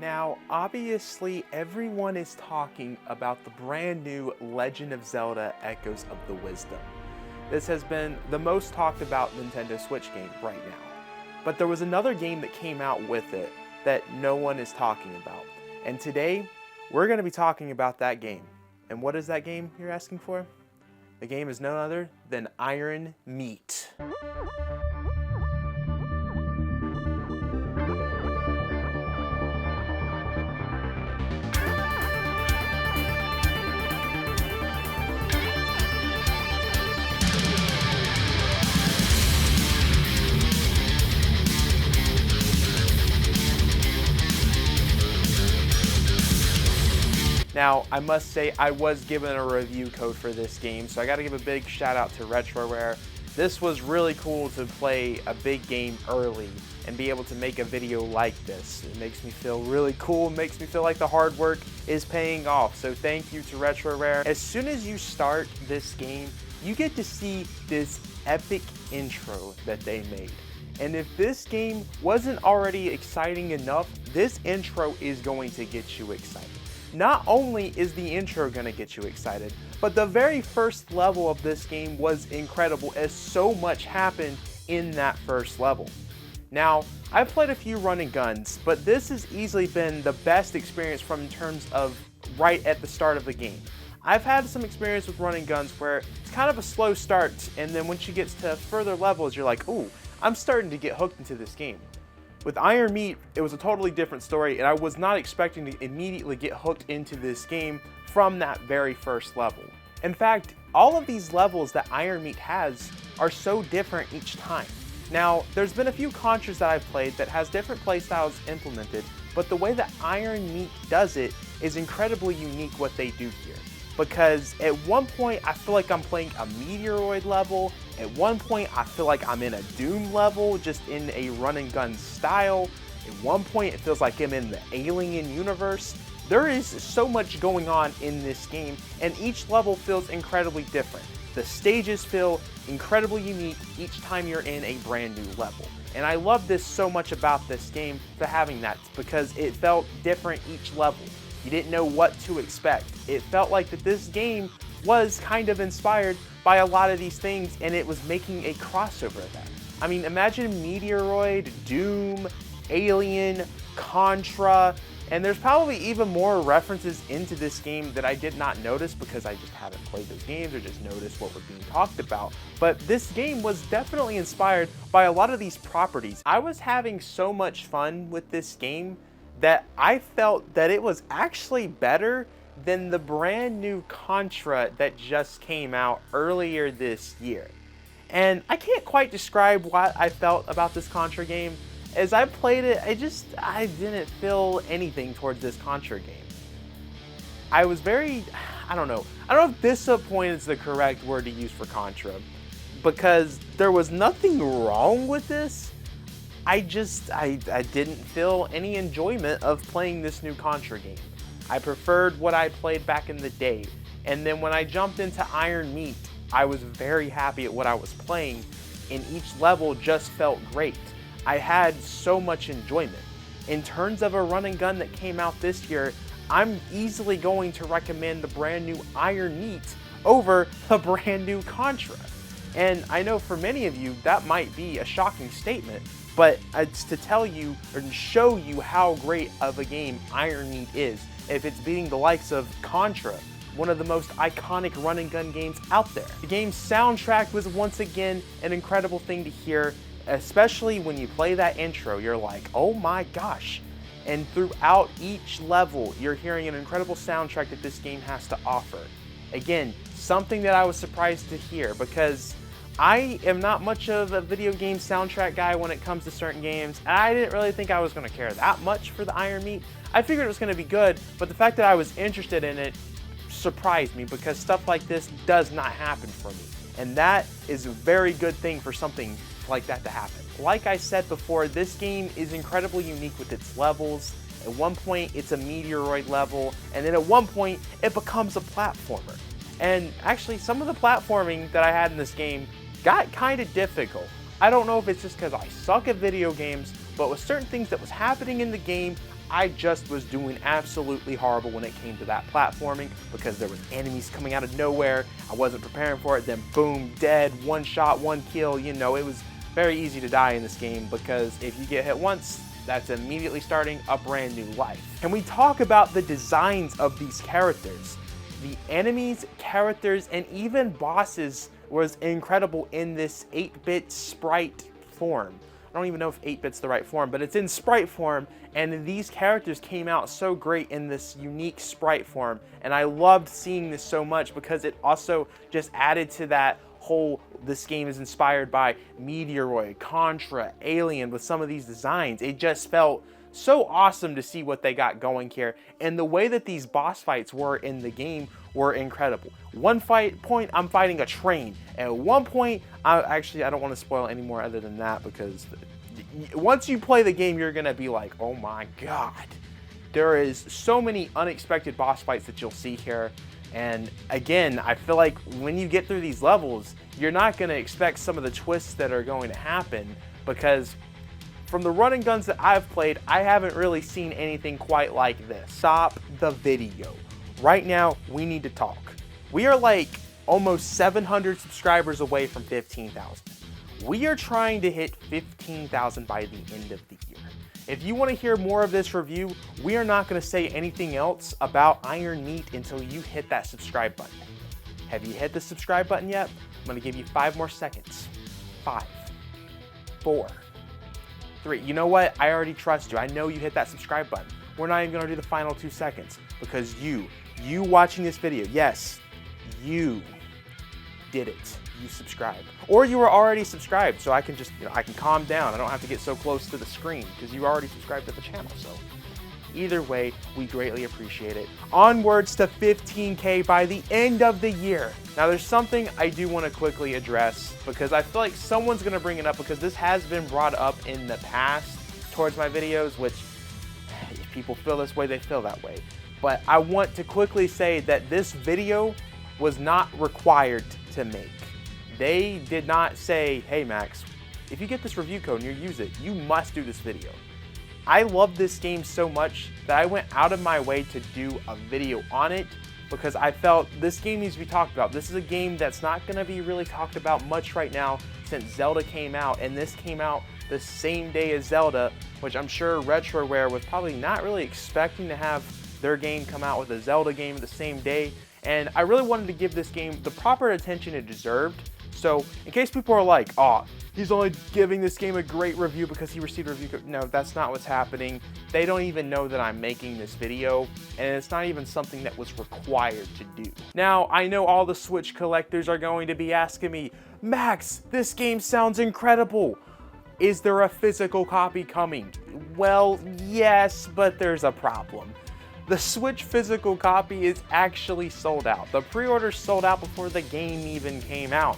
Now, obviously, everyone is talking about the brand new Legend of Zelda Echoes of the Wisdom. This has been the most talked about Nintendo Switch game right now. But there was another game that came out with it that no one is talking about. And today, we're going to be talking about that game. And what is that game you're asking for? The game is none other than Iron Meat. Now, I must say I was given a review code for this game, so I gotta give a big shout out to Retroware. This was really cool to play a big game early and be able to make a video like this. It makes me feel really cool, it makes me feel like the hard work is paying off, so thank you to Retroware. As soon as you start this game, you get to see this epic intro that they made. And if this game wasn't already exciting enough, this intro is going to get you excited. Not only is the intro going to get you excited, but the very first level of this game was incredible as so much happened in that first level. Now, I've played a few run and guns, but this has easily been the best experience from in terms of right at the start of the game. I've had some experience with run and guns where it's kind of a slow start, and then once you get to further levels, you're like, ooh, I'm starting to get hooked into this game. With Iron Meat, it was a totally different story, and I was not expecting to immediately get hooked into this game from that very first level. In fact, all of these levels that Iron Meat has are so different each time. Now, there's been a few Contras that I've played that has different playstyles implemented, but the way that Iron Meat does it is incredibly unique what they do here. Because at one point, I feel like I'm playing a Meteoroid level. At one point, I feel like I'm in a Doom level, just in a run and gun style. At one point, it feels like I'm in the Alien universe. There is so much going on in this game, and each level feels incredibly different. The stages feel incredibly unique each time you're in a brand new level. And I love this so much about this game for having that, because it felt different each level. You didn't know what to expect. It felt like that this game was kind of inspired by a lot of these things, and it was making a crossover of that. I mean, imagine Meteoroid, Doom, Alien, Contra, and there's probably even more references into this game that I did not notice because I just haven't played those games or just noticed what was being talked about. But this game was definitely inspired by a lot of these properties. I was having so much fun with this game that I felt that it was actually better than the brand new Contra that just came out earlier this year. And I can't quite describe what I felt about this Contra game. As I played it, I didn't feel anything towards this Contra game. I was very, I don't know if disappointed is the correct word to use for Contra, because there was nothing wrong with this. I didn't feel any enjoyment of playing this new Contra game. I preferred what I played back in the day. And then when I jumped into Iron Meat, I was very happy at what I was playing, and each level just felt great. I had so much enjoyment. In terms of a run and gun that came out this year, I'm easily going to recommend the brand new Iron Meat over the brand new Contra. And I know for many of you, that might be a shocking statement, but it's to tell you or show you how great of a game Iron Meat is. If it's beating the likes of Contra, one of the most iconic run and gun games out there. The game's soundtrack was once again an incredible thing to hear, especially when you play that intro, you're like, oh my gosh. And throughout each level, you're hearing an incredible soundtrack that this game has to offer. Again, something that I was surprised to hear, because I am not much of a video game soundtrack guy when it comes to certain games, and I didn't really think I was going to care that much for the Iron Meat. I figured it was going to be good, but the fact that I was interested in it surprised me, because stuff like this does not happen for me. And that is a very good thing for something like that to happen. Like I said before, this game is incredibly unique with its levels. At one point, it's a Meteoroid level, and then at one point, it becomes a platformer. And actually, some of the platforming that I had in this game got kind of difficult. I don't know if it's just because I suck at video games, but with certain things that was happening in the game, I just was doing absolutely horrible when it came to that platforming because there was enemies coming out of nowhere. I wasn't preparing for it, then boom, dead, one shot, one kill. You know, it was very easy to die in this game because if you get hit once, that's immediately starting a brand new life. Can we talk about the designs of these characters? The enemies, characters, and even bosses was incredible in this 8-bit sprite form. I don't even know if 8-bit's the right form, but it's in sprite form, and these characters came out so great in this unique sprite form, and I loved seeing this so much because it also just added to that whole, this game is inspired by Meteoroid, Contra, Alien with some of these designs. It just felt so awesome to see what they got going here, and the way that these boss fights were in the game were incredible. One point, I'm fighting a train. At one point, I don't want to spoil any more other than that because once you play the game, you're gonna be like, oh my god. There is so many unexpected boss fights that you'll see here. And again, I feel like when you get through these levels, you're not gonna expect some of the twists that are going to happen because from the run and guns that I've played, I haven't really seen anything quite like this. Stop the video. Right now, we need to talk. We are like almost 700 subscribers away from 15,000. We are trying to hit 15,000 by the end of the year. If you want to hear more of this review, we are not going to say anything else about Iron Meat until you hit that subscribe button. Have you hit the subscribe button yet? I'm going to give you 5 more seconds. 5, 4, 3. You know what? I already trust you. I know you hit that subscribe button. We're not even going to do the final 2 seconds because you watching this video, yes, you did it. You subscribed. Or you were already subscribed, so I can just, I can calm down. I don't have to get so close to the screen because you already subscribed to the channel. So either way, we greatly appreciate it. Onwards to 15K by the end of the year. Now there's something I do want to quickly address because I feel like someone's going to bring it up because this has been brought up in the past towards my videos, which if people feel this way, they feel that way. But I want to quickly say that this video was not required to make. They did not say, hey Max, if you get this review code and you use it, you must do this video. I love this game so much that I went out of my way to do a video on it because I felt this game needs to be talked about. This is a game that's not going to be really talked about much right now since Zelda came out, and this came out the same day as Zelda, which I'm sure Retroware was probably not really expecting to have their game come out with a Zelda game the same day, and I really wanted to give this game the proper attention it deserved. So in case people are like, oh, he's only giving this game a great review because he received a review code. No, that's not what's happening. They don't even know that I'm making this video, and it's not even something that was required to do. Now, I know all the Switch collectors are going to be asking me, Max, this game sounds incredible. Is there a physical copy coming? Well, yes, but there's a problem. The Switch physical copy is actually sold out. The pre-order sold out before the game even came out.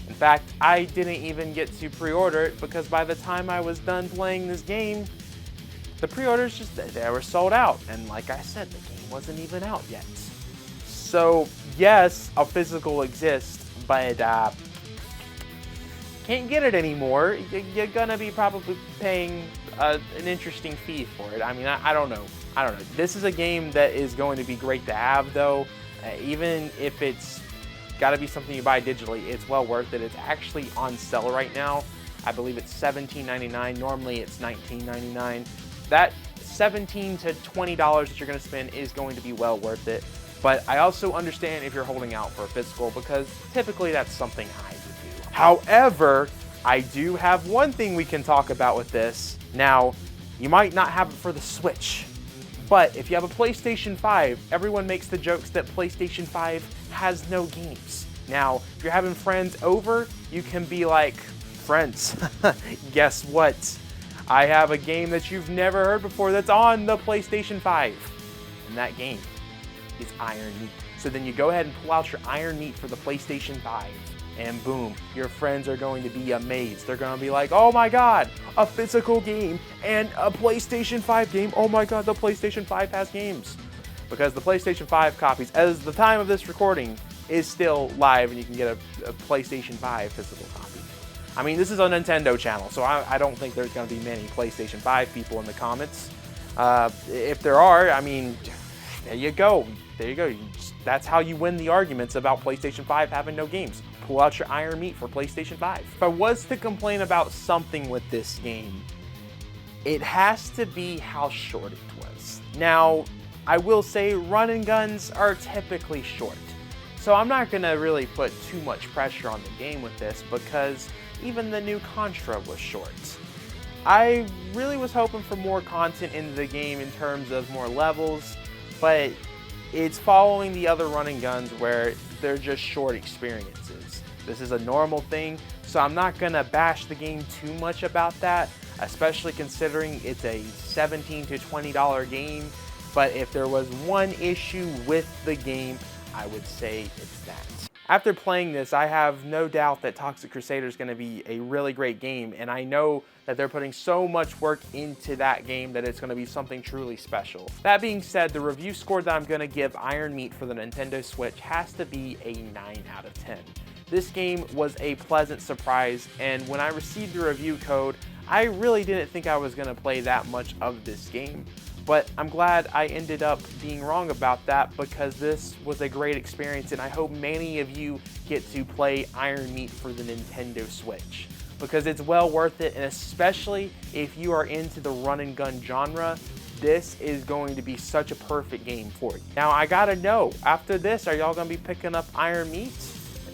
In fact, I didn't even get to pre-order it because by the time I was done playing this game, the pre-orders they were sold out. And like I said, the game wasn't even out yet. So yes, a physical exists, but can't get it anymore. You're gonna be probably paying an interesting fee for it. I mean, I don't know. This is a game that is going to be great to have though. Even if it's got to be something you buy digitally, it's well worth it. It's actually on sale right now. I believe it's $17.99. Normally it's $19.99. That $17 to $20 that you're going to spend is going to be well worth it. But I also understand if you're holding out for a physical because typically that's something I would do. However, I do have one thing we can talk about with this. Now, you might not have it for the Switch, but if you have a PlayStation 5, everyone makes the jokes that PlayStation 5 has no games. Now, if you're having friends over, you can be like, friends, guess what? I have a game that you've never heard before that's on the PlayStation 5. And that game is Iron Meat. So then you go ahead and pull out your Iron Meat for the PlayStation 5. And boom, your friends are going to be amazed. They're going to be like, oh my god, a physical game and a PlayStation 5 game. Oh my god, the PlayStation 5 has games. Because the PlayStation 5 copies, as the time of this recording, is still live and you can get a PlayStation 5 physical copy. I mean, this is a Nintendo channel, so I don't think there's going to be many PlayStation 5 people in the comments. If there are, I mean, there you go. There you go. That's how you win the arguments about PlayStation 5 having no games. Pull out your iron meat for PlayStation 5. If I was to complain about something with this game, it has to be how short it was. Now, I will say run and guns are typically short. So I'm not gonna really put too much pressure on the game with this because even the new Contra was short. I really was hoping for more content into the game in terms of more levels, but it's following the other run and guns where they're just short experiences. This is a normal thing, so I'm not gonna bash the game too much about that, especially considering it's a $17 to $20 game. But if there was one issue with the game, I would say it's that. After playing this, I have no doubt that Toxic Crusader is going to be a really great game, and I know that they're putting so much work into that game that it's going to be something truly special. That being said, the review score that I'm going to give Iron Meat for the Nintendo Switch has to be a 9 out of 10. This game was a pleasant surprise, and when I received the review code, I really didn't think I was going to play that much of this game. But I'm glad I ended up being wrong about that because this was a great experience, and I hope many of you get to play Iron Meat for the Nintendo Switch because it's well worth it, and especially if you are into the run and gun genre, this is going to be such a perfect game for you. Now I gotta know, after this, are y'all gonna be picking up Iron Meat?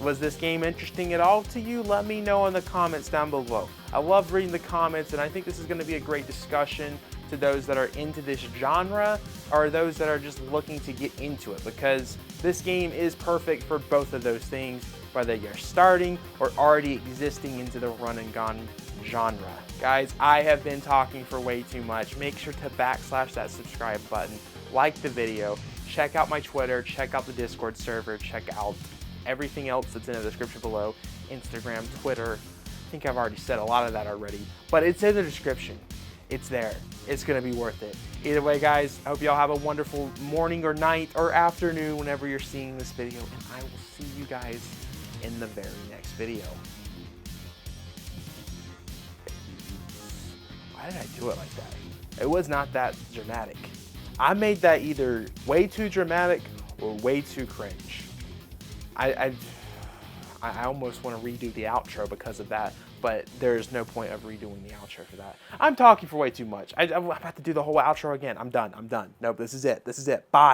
Was this game interesting at all to you? Let me know in the comments down below. I love reading the comments, and I think this is gonna be a great discussion to those that are into this genre or those that are just looking to get into it, because this game is perfect for both of those things, whether you're starting or already existing into the run and gun genre. Guys, I have been talking for way too much. Make sure to backslash that subscribe button, like the video, check out my Twitter, check out the Discord server, check out everything else that's in the description below, Instagram, Twitter. I think I've already said a lot of that already, but it's in the description. It's there. It's going to be worth it. Either way, guys, I hope y'all have a wonderful morning or night or afternoon whenever you're seeing this video, and I will see you guys in the very next video. Why did I do it like that? It was not that dramatic. I made that either way too dramatic or way too cringe. I almost want to redo the outro because of that, but there's no point of redoing the outro for that. I'm talking for way too much. I'm about to do the whole outro again. I'm done. Nope, this is it. Bye.